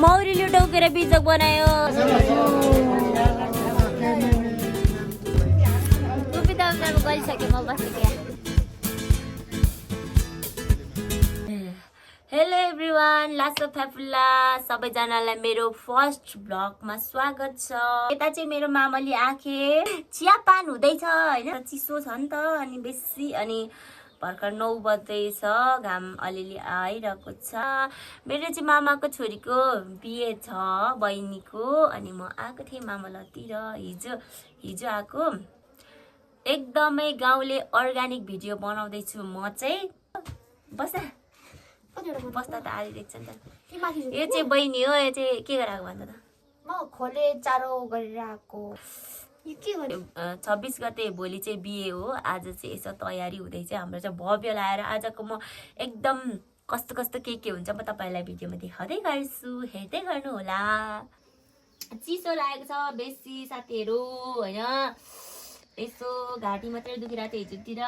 मौरीले टोकेर बिजोक बनायो। टोपी त अब गरिसकेँ म बसेँ। हेलो एभ्रिवान, लासो फ्याफुल्ला सबैजनालाई मेरो फर्स्ट भ्लगमा स्वागत छ। यता चाहिँ मेरो मामाले आखे चियापान हुँदैछ हैन, चिसो छ नि त अनि बेसी, अनि भर्खर 9 बज्दैछ, घाम अलिअलि आइरहेको छ। मेरो चाहिँ मामाको छोरीको बिहे छ बहिनीको, अनि म आएको थिएँ मामालतिर हिजो आएको। एकदमै गाउँले अर्ग्यानिक भिडियो बनाउँदैछु म चाहिँ। बस्दा त आली देख्छ नि त। यो चाहिँ बहिनी हो, यो चाहिँ के गराएको भन्दा त म खोले चारो गरेर आएको। यो के गर्यो? 26 गते भोलि चाहिँ बिहे हो। आज चाहिँ यसो तयारी हुँदैछ हाम्रो चाहिँ भव्य लाएर। आजको म एकदम कस्तो कस्तो के हुन्छ म तपाईँलाई भिडियोमा देखाउँदै गर्छु, हेर्दै गर्नु होला। चिसो लागेको छ बेसी साथीहरू हैन, यसो घाँटी मात्रै दुखिरहेको थियो हिजोतिर।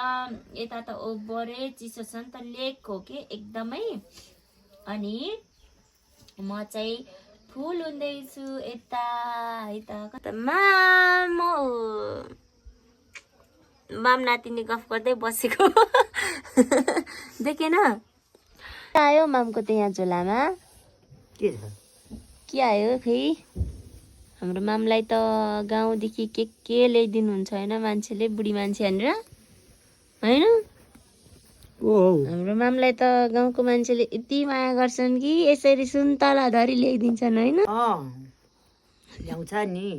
यता त ओभरै चिसो छ नि त, लेक हो कि एकदमै। अनि म चाहिँ फुल हुँदैछु यता है त। माम नातिनी गफ गर्दै बसेको देखेन? आयो मामको त यहाँ झोलामा के आयो खै? हाम्रो मामलाई त गाउँदेखि के ल्याइदिनुहुन्छ होइन मान्छेले, बुढी मान्छे भनेर होइन। हाम्रो मामलाई त गाउँको मान्छेले यति माया गर्छन् कि यसरी सुन्तला धरी ल्याइदिन्छन् होइन। ल्याउँछ नि,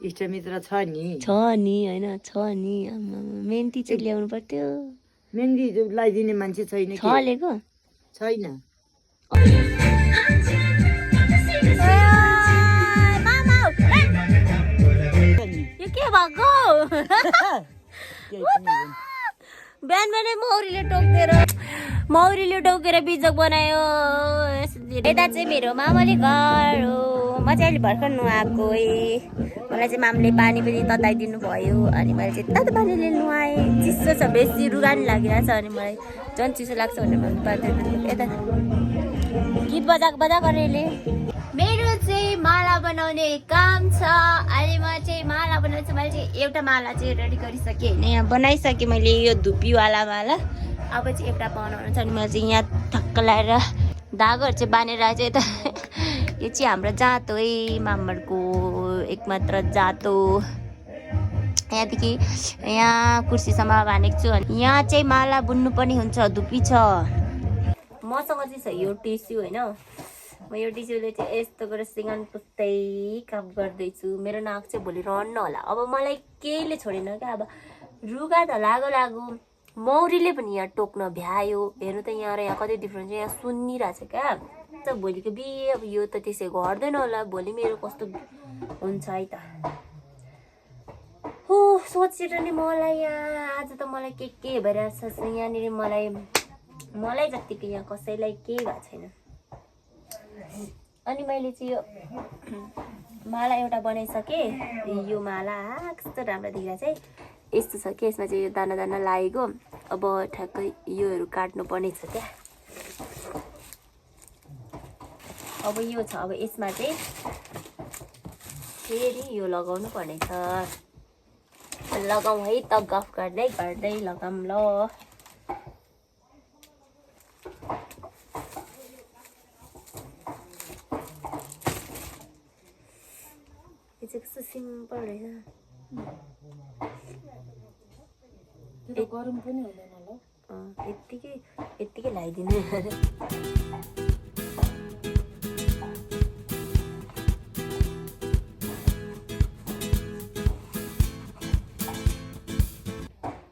इष्टमित्र छ नि होइन छ नि। मेहन्दी चाहिँ ल्याउनु पर्थ्यो। मेहन्दी लगाइदिने मान्छे छैन छ ल्याएको छैन। यो के भएको? बिहान बिहानै मौरीले टोकेर बिजोक बनायो। यता चाहिँ मेरो मामाले घर हो। म चाहिँ अहिले भर्खर नुहाएको। मलाई चाहिँ मामले पानी पनि तताइदिनु भयो, अनि मैले चाहिँ तातो पानीले नुहाएँ। चिसो छ बेसी, रुगा नि लागिरहेछ, अनि मलाई झन् चिसो लाग्छ भनेर मैले पानी यता गीत बजा गरेले। मेरो चाहिँ माला बनाउने काम छ। अहिले म चाहिँ माला बनाउँछु। मैले चाहिँ एउटा माला चाहिँ रेडी गरिसकेँ होइन, यहाँ बनाइसकेँ मैले यो धुपीवाला माला। अब चाहिँ एउटा बनाउनु छ, अनि मैले चाहिँ यहाँ ठक्क लगाएर धागोहरू चाहिँ बाँधेर चाहिँ यता यो चाहिँ हाम्रो जात हो है, मामरको एकमात्र जात हो। यहाँदेखि यहाँ कुर्सीसम्म बाँधेको छु। अनि यहाँ चाहिँ माला बुन्नु पनि हुन्छ, धुपी छ। मसँग चाहिँ छ यो टिस्यु होइन। म यो टिस्युले चाहिँ यस्तो गरेर सिँगान पुस्दै काम गर्दैछु। मेरो नाक चाहिँ भोलि रड्न होला। अब मलाई केहीले छोडेन क्या। अब रुगा त लागो मौरीले पनि यहाँ टोक्न भ्यायो। हेर्नु त यहाँ र यहाँ कति डिफ्रेन्स छ, यहाँ सुन्निरहेछ क्या। त भोलिको बिहे अब यो त त्यसै गर्दैन होला। भोलि मेरो कस्तो हुन्छ है त। हो सोचेर नि मलाई यहाँ आज त मलाई के भइरहेछ यहाँनिर। मलाई जतिको यहाँ कसैलाई केही भएको छैन। अनि मैले चाहिँ यो माला एउटा बनाइसकेँ। यो माला कस्तो राम्रो देखिरहेछ है। यस्तो छ कि यसमा चाहिँ यो दाना लागेको। अब ठ्याक्कै योहरू काट्नु पर्ने छ क्या। अब यो छ, अब यसमा चाहिँ फेरि यो लगाउनु पर्ने छ। लगाउँ है त, गफ गर्दै लगाऊँ ल। यो चाहिँ कस्तो सिम्पल रहेछ। गरम पनि हुँदैन ल। यत्तिकै लगाइदिनु।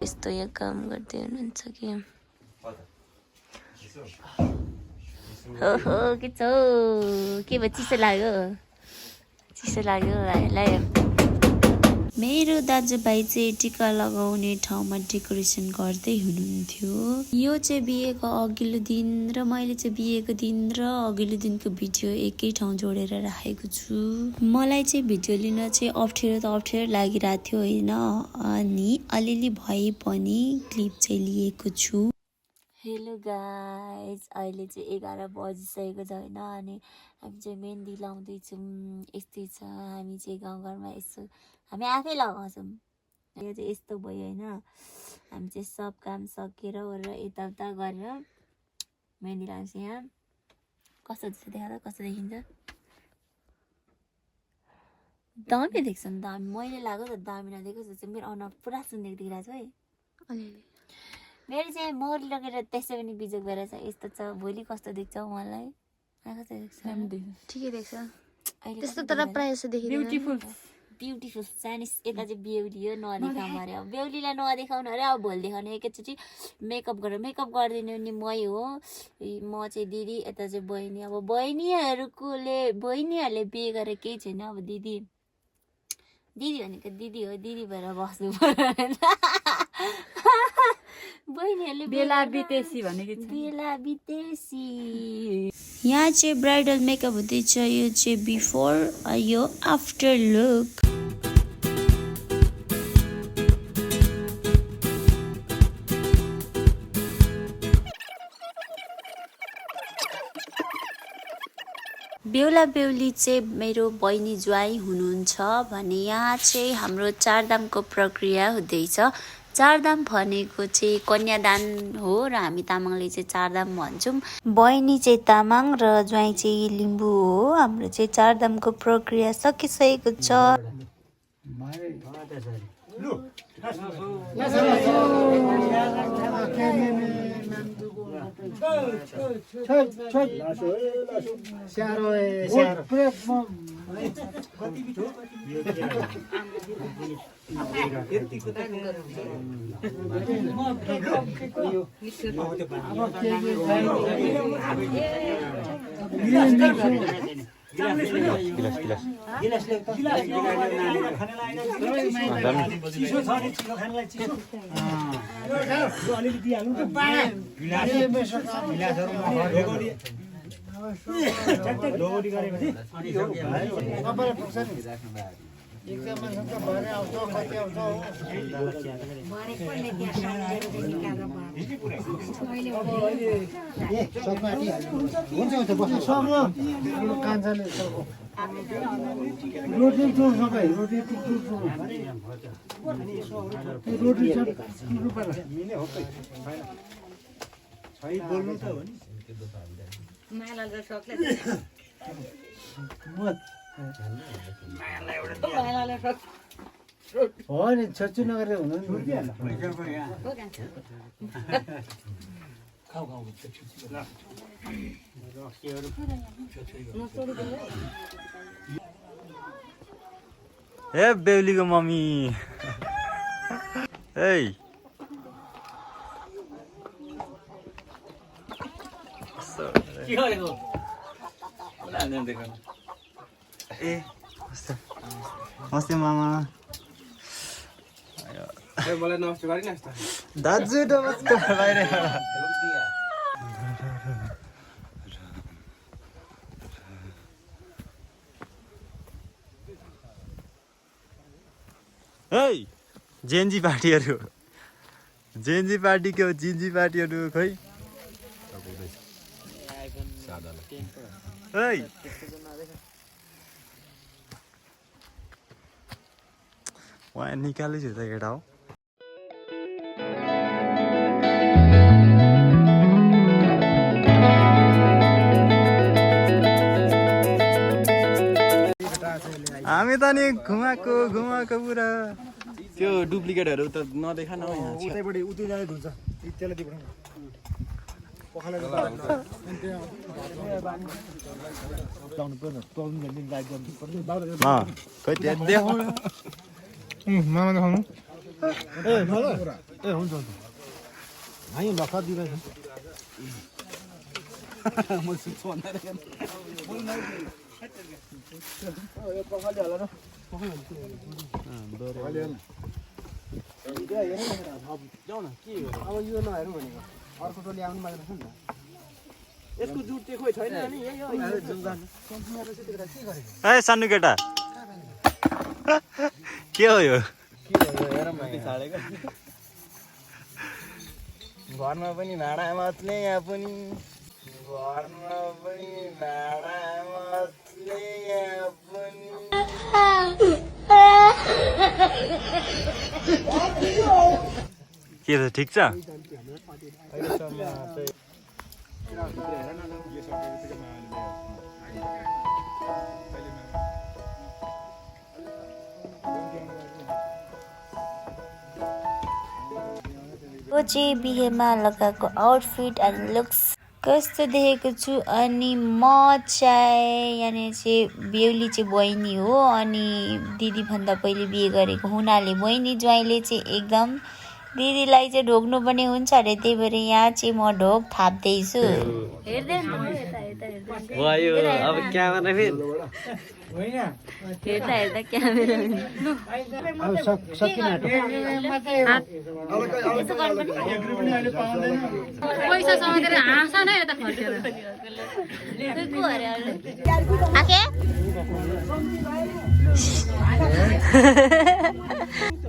यस्तो यहाँ काम गर्दै हुनुहुन्छ कि हो के छ के भयो? चिसो लाग्यो हामीलाई। मेरो दाजुभाइ चाहिँ टिका लगाउने ठाउँमा डेकोरेसन गर्दै हुनुहुन्थ्यो। यो चाहिँ बिहेको अघिल्लो दिन र मैले चाहिँ बिहेको दिन र अघिल्लो दिनको भिडियो एकै ठाउँ जोडेर राखेको छु। मलाई चाहिँ भिडियो लिन चाहिँ अप्ठ्यारो लागिरहेको थियो होइन, अनि अलिअलि भए पनि क्लिप चाहिँ लिएको छु। हेलो गाइज, अहिले चाहिँ 11 बजिसकेको छ होइन। अनि हामी चाहिँ मेहन्दी लाउँदैछौँ। यस्तै छ, हामी चाहिँ गाउँघरमा यसो हामी आफै लगाउँछौँ। यो चाहिँ यस्तो भयो होइन। हामी चाहिँ सब काम सकेर ओरेर यताउता गरेर मेहन्दी लाउँछ। यहाँ कस्तो जस्तो देखा त, कस्तो देखिन्छ? दामी देख्छ नि दामी। मैले लगाएको त दामी नदेखेको जस्तो मेरो अनुहार पुरा सुन्दर देखिरहेको छ है। मेरो चाहिँ मौरी लगेर त्यसै पनि बिजोग भएर छ। यस्तो छ, भोलि कस्तो देख्छ मलाई? कस्तो देख्छ? ठिकै देख्छ अहिले त्यस्तो, तर प्रायः जस्तो देखिँदैन। Beautiful Chinese. यता चाहिँ बेहुली हो, नदेखाउँ अरे। अब बेहुलीलाई नदेखाउनु अरे, अब भोलि देखाउने। एकैचोटि मेकअप गरेर, मेकअप गरिदिनु नि मै हो, म चाहिँ दिदी, यता चाहिँ बहिनी। अब बहिनीहरूले बिहे गरेर केही छैन। अब दिदी भनेको दिदी हो, दिदी भएर बस्नु पर्यो। बहिनीहरूले बेला बितेसी भनेको बेला बितेसी। यहाँ चाहिँ ब्राइडल मेकअप हुँदैछ। यो चाहिँ बिफोर, यो आफ्टर लुक। बेहुला बेहुली चाहिँ मेरो बहिनी ज्वाइँ हुनुहुन्छ भने यहाँ चाहिँ हाम्रो चारधामको प्रक्रिया हुँदैछ। चारधाम भनेको चाहिँ कन्यादान हो र हामी तामाङले चाहिँ चारधाम भन्छौँ। बहिनी चाहिँ तामाङ र ज्वाइँ चाहिँ लिम्बू हो। हाम्रो चाहिँ चारधामको प्रक्रिया सकिसकेको छ। हो नि छच्चु नगरेर हुनु ए बेहुलीको मम्मी ए के गरेको ए नमस्ते मामा मलाई नमस्ते गरिन दाजु नमस्कार बाहिर ए जेएनजी पार्टीहरू जेएनजी पार्टी के हो जिन्जी पार्टीहरू खै ए वहाँ निकालेछु त केटा हो हामी त नि घुमाएको पुरा त्यो डुप्लिकेटहरू त नदेखा न उतैपट्टि उतै जाँदै धुन्छ त्यसलाई दिनु पखालेर खै त्यहाँ देखाउनु मामा देखाउनु ए हुन्छ हुन्छ हामी लखा दिइरहेछ म सुत्छु भन्दा पखाले होला न अब यो नहेरौँ भनेको अर्को टोली आउनु माग्दैछ नि त यसको जुट त्यो खोइ छैन नि यही हो ए सानो केटा के हो यो घरमा पनि भाडा मात्रै यहाँ पनि घरमा पनि भाडा मात्रै यहाँ पनि के छ ठिक छ यो चाहिँ बिहेमा लगाएको आउटफिट एन्ड लुक्स कस्तो देखेको छु। अनि म चाहिँ यहाँनिर चाहिँ बेहुली चाहिँ बहिनी हो अनि दिदीभन्दा पहिले बिहे गरेको हुनाले बहिनी ज्वाइँले चाहिँ एकदम दिदीलाई चाहिँ ढोग्नु पनि हुन्छ अरे, त्यही भएर यहाँ चाहिँ म ढोग थाप्दैछु। हेर्दा हेर्दा क्यामेरा पैसा समातेर हाँस न यता फर्केर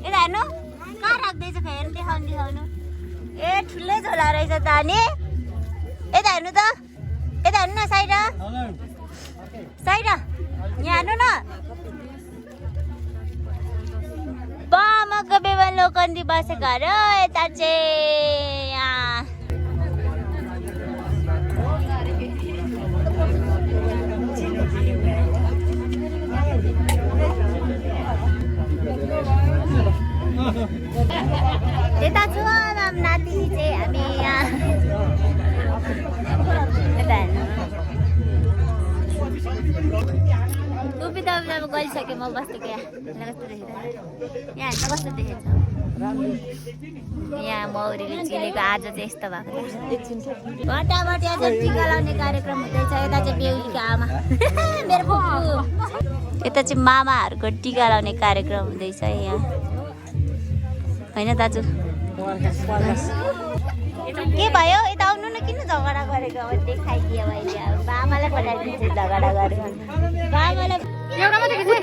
यता हेर्नु कहाँ राख्दैछ फेरि देखाउनु देखाउनु। ए ठुलै झोला रहेछ त अनि यता हेर्नु त, यता हेर्नु न साइरा साइरा यहाँ हेर्नु न। बामाको बेवा लोकन्दी बसेको अरे यता चाहिँ यहाँ यता छु नाति चाहिँ हामी यहाँ यता हेर्नु टोपी त अब गरिसकेँ म बस्देको यहाँ कस्तो देखेर यहाँ हेर्नु कस्तो देखेछ। यहाँ मौरीले चिनेको आज चाहिँ यस्तो भएको भटाभटी आज टिका लाउने कार्यक्रम हुँदैछ। यता चाहिँ बेहुलीको आमा मेरो फुपू, यता चाहिँ मामाहरूको टिका लाउने कार्यक्रम हुँदैछ यहाँ होइन दाजु। के भयो यता आउनु न, किन झगडा गरेको अब देखाइदियो मैले अब आमालाई पठाइदिन्छु झगडा गरेर आमालाई यता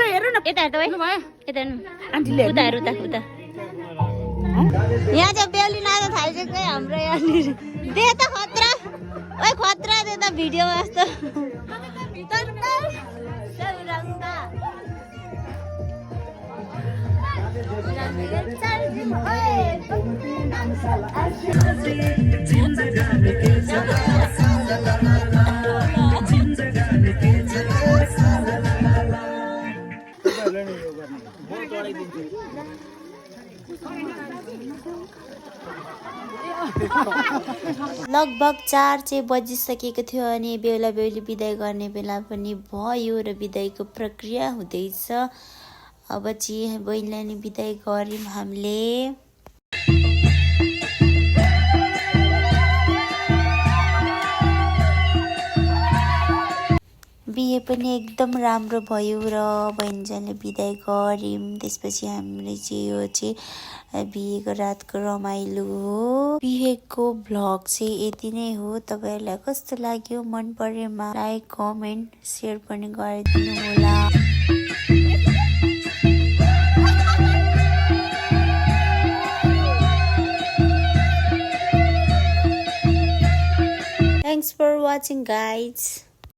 हेर्नु भयो यता हेर्नु उता हेर्नु उता उता यहाँ चाहिँ बेहुली नाच्न थालिसक्यो हाम्रो यहाँनिर। दे त खतरा ओइ खतरा दे त भिडियोमा जस्तो लगभग 4 चाहिँ बजिसकेको थियो अनि बेहुला बेहुली बिदाई गर्ने बेला पनि भयो र बिदाईको प्रक्रिया हुँदैछ। अब चाहिँ बहिनीलाई नि बिदाई गऱ्यौँ हामीले। बिहे पनि एकदम राम्रो भयो र बहिनीजनले बिदाई गऱ्यौँ। त्यसपछि हामीले चाहिँ यो चाहिँ बिहेको रातको रमाइलो हो। बिहेको भ्लग चाहिँ यति नै हो। तपाईँहरूलाई कस्तो लाग्यो, मन परेमा लाइक कमेन्ट सेयर पनि गरिदिनु होला। Thanks for watching guys.